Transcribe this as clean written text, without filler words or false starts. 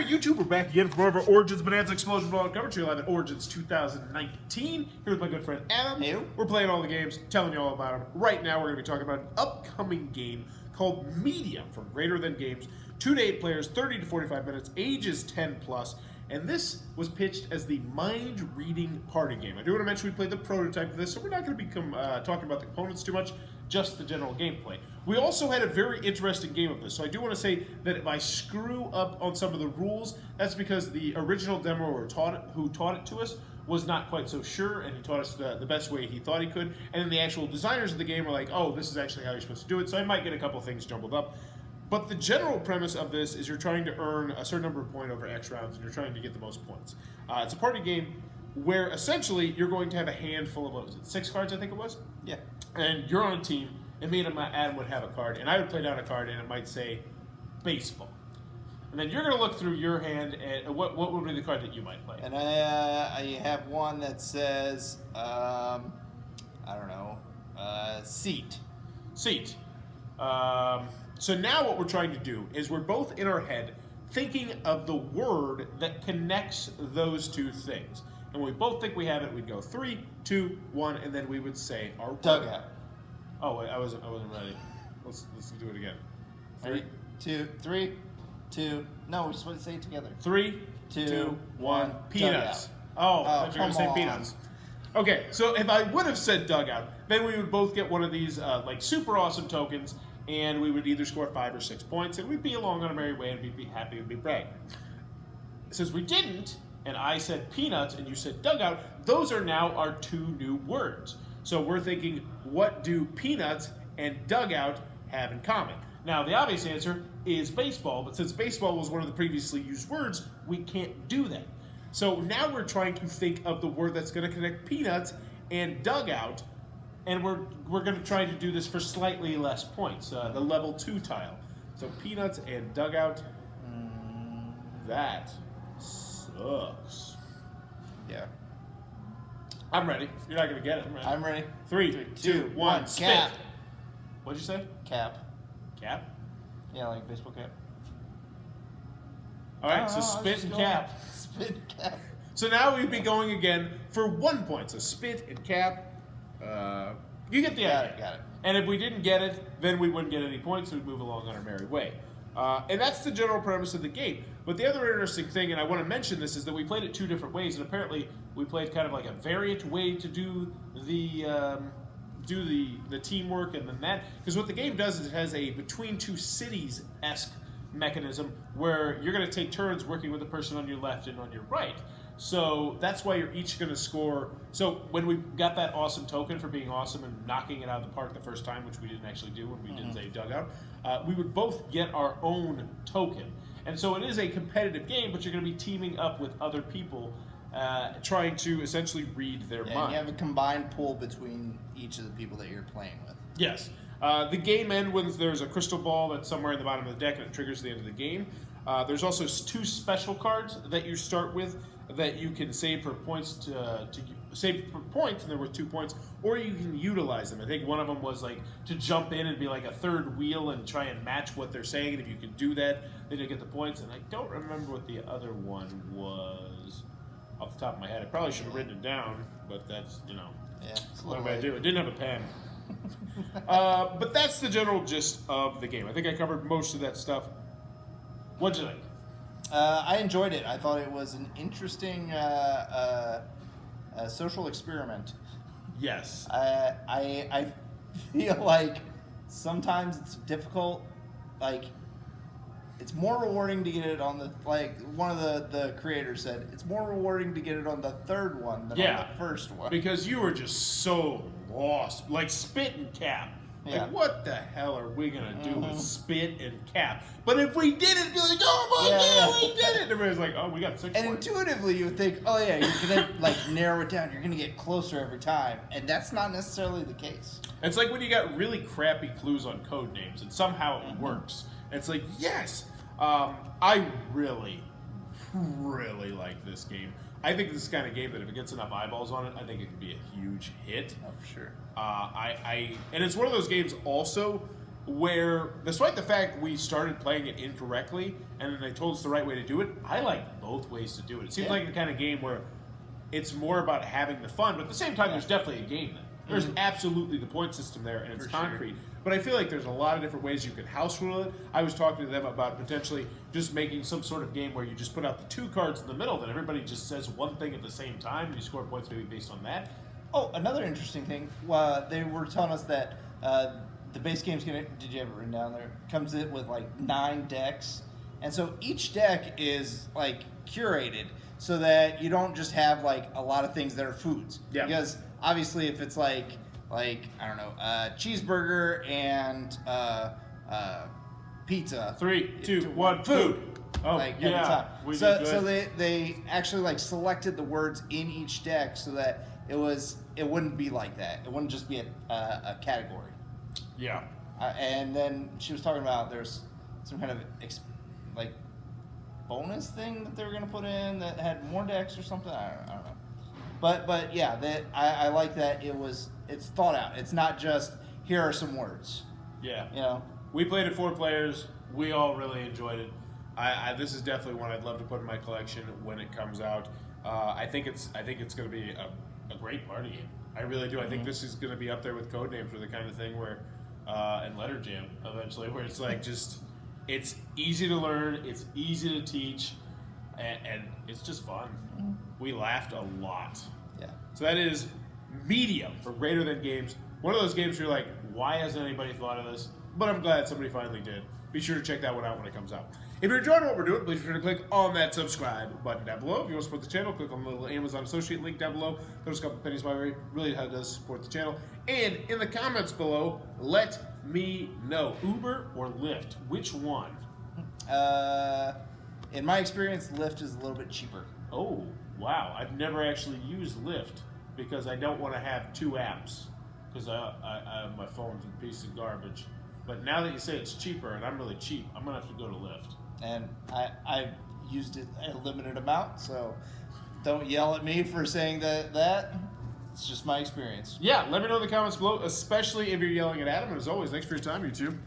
Alright, YouTube, we're back again for more of our Origins Bonanza Explosion Ball coverage. We're live at Origins 2019. Here with my good friend Adam. Hey. We're playing all the games, telling you all about them. Right now, we're going to be talking about an upcoming game called Medium from Greater Than Games. 2 to 8 players, 30 to 45 minutes, ages 10 plus. And this was pitched as the mind-reading party game. I do want to mention we played the prototype of this, so we're not going to be talking about the components too much, just the general gameplay. We also had a very interesting game of this, so I do want to say that if I screw up on some of the rules, that's because the original demoer who taught it to us was not quite so sure, and he taught us the best way he thought he could. And then the actual designers of the game were like, oh, this is actually how you're supposed to do it, so I might get a couple things jumbled up. But the general premise of this is you're trying to earn a certain number of points over X rounds, and you're trying to get the most points. It's a party game where essentially you're going to have a handful of, what was it, 6 cards I think it was? Yeah. And you're on a team, and me and Adam would have a card, and I would play down a card, and it might say baseball. And then you're going to look through your hand, and what would be the card that you might play? And I have one that says, I don't know, seat. Seat. So now what we're trying to do is we're both in our head thinking of the word that connects those two things. And when we both think we have it, we'd go 3, 2, 1, and then we would say our word. Dugout. Oh, wait, I wasn't ready. Let's do it again. 3, 2. No, we're supposed to say it together. 3, 2, 1. Peanuts. Oh, I thought you were going to say peanuts. Okay, so if I would have said dugout, then we would both get one of these like super awesome tokens, and we would either score 5 or 6 points, and we'd be along on a merry way, and we'd be happy, we'd be bragging. Since we didn't, and I said peanuts and you said dugout, those are now our 2 new words. So we're thinking, what do peanuts and dugout have in common? Now, the obvious answer is baseball, but since baseball was one of the previously used words, we can't do that. So now we're trying to think of the word that's going to connect peanuts and dugout, and we're going to try to do this for slightly less points, the level 2 tile. So peanuts and dugout, that sucks. Yeah. I'm ready. You're not going to get it. I'm ready. 3, 2, 1, spit. Cap. What'd you say? Cap. Cap? Yeah, like baseball cap. All right, so spit and cap. Spit and cap. So now we'd be going again for 1 point. So spit and cap. You get the idea. Got it. And if we didn't get it, then we wouldn't get any points, so we'd move along on our merry way. And that's the general premise of the game. But the other interesting thing, and I want to mention this, is that we played it 2 different ways, and apparently we played kind of like a variant way to do the teamwork and then that. Because what the game does is it has a between two cities-esque mechanism where you're going to take turns working with the person on your left and on your right. So that's why you're each going to score. So when we got that awesome token for being awesome and knocking it out of the park the first time, which we didn't actually do when we didn't say dugout, we would both get our own token. And so it is a competitive game, but you're going to be teaming up with other people trying to essentially read their mind. And you have a combined pool between each of the people that you're playing with. Yes. The game ends when there's a crystal ball that's somewhere in the bottom of the deck and it triggers the end of the game. There's also 2 special cards that you start with that you can save for points to save for points, and they're worth 2 points, or you can utilize them. I think one of them was like to jump in and be like a third wheel and try and match what they're saying, and if you can do that, then you get the points. And I don't remember what the other one was off the top of my head. I probably should have written it down, but that's, Yeah. what am I do? I didn't have a pen. But that's the general gist of the game. I think I covered most of that stuff. What'd you think? I enjoyed it. I thought it was an interesting social experiment. Yes. I feel like sometimes it's difficult. Like, it's more rewarding to get it on the, like one of the creators said, it's more rewarding to get it on the 3rd one than on the 1st one. Because you were just so lost. Like spit and cap. Like, what the hell are we going to do with spit and cap? But if we did it, be like, oh my God, we did it! And everybody's like, oh, we got 6 And points. intuitively, you would think, oh yeah, you're going to like narrow it down. You're going to get closer every time. And that's not necessarily the case. It's like when you got really crappy clues on code names and somehow it works. It's like, yes! I really, really like this game. I think this is the kind of game that if it gets enough eyeballs on it, I think it could be a huge hit. Oh, for sure. And it's one of those games also where, despite the fact we started playing it incorrectly and then they told us the right way to do it, I like both ways to do it. It seems like the kind of game where it's more about having the fun, but at the same time, there's definitely a game there. There's absolutely the point system there, and it's concrete. Sure. But I feel like there's a lot of different ways you could house rule it. I was talking to them about potentially just making some sort of game where you just put out the 2 cards in the middle, then everybody just says one thing at the same time, and you score points maybe based on that. Oh, another interesting thing. They were telling us that the base game's gonna. Did you have it written down there? Comes in with like 9 decks, and so each deck is like curated so that you don't just have like a lot of things that are foods. Yeah. Because obviously, if it's like I don't know, cheeseburger and pizza. 3, 2, 1, food. Oh, like, yeah. So they actually like selected the words in each deck so that it wouldn't be like that. It wouldn't just be a category. Yeah. And then she was talking about there's some kind of like bonus thing that they were going to put in that had more decks or something. I don't know. But yeah, I like that it's thought out. It's not just here are some words. Yeah. You know. We played it 4 players. We all really enjoyed it. This is definitely one I'd love to put in my collection when it comes out. I think it's going to be a great party game. I really do. I think this is going to be up there with Codenames, or the kind of thing where, and Letter Jam eventually, where it's like just, it's easy to learn, it's easy to teach, and it's just fun. We laughed a lot. Yeah. So that is Medium for Greater Than Games. One of those games where you're like, why hasn't anybody thought of this? But I'm glad somebody finally did. Be sure to check that one out when it comes out. If you're enjoying what we're doing, please be sure to click on that subscribe button down below. If you want to support the channel, click on the little Amazon associate link down below. Throw us a couple pennies my way. Really does support the channel. And in the comments below, let me know. Uber or Lyft? Which one? In my experience, Lyft is a little bit cheaper. Oh, wow. I've never actually used Lyft because I don't want to have 2 apps because my phone's a piece of garbage. But now that you say it's cheaper, and I'm really cheap, I'm going to have to go to Lyft. And I've used it a limited amount, so don't yell at me for saying that. It's just my experience. Yeah, let me know in the comments below, especially if you're yelling at Adam. And as always, thanks for your time, YouTube.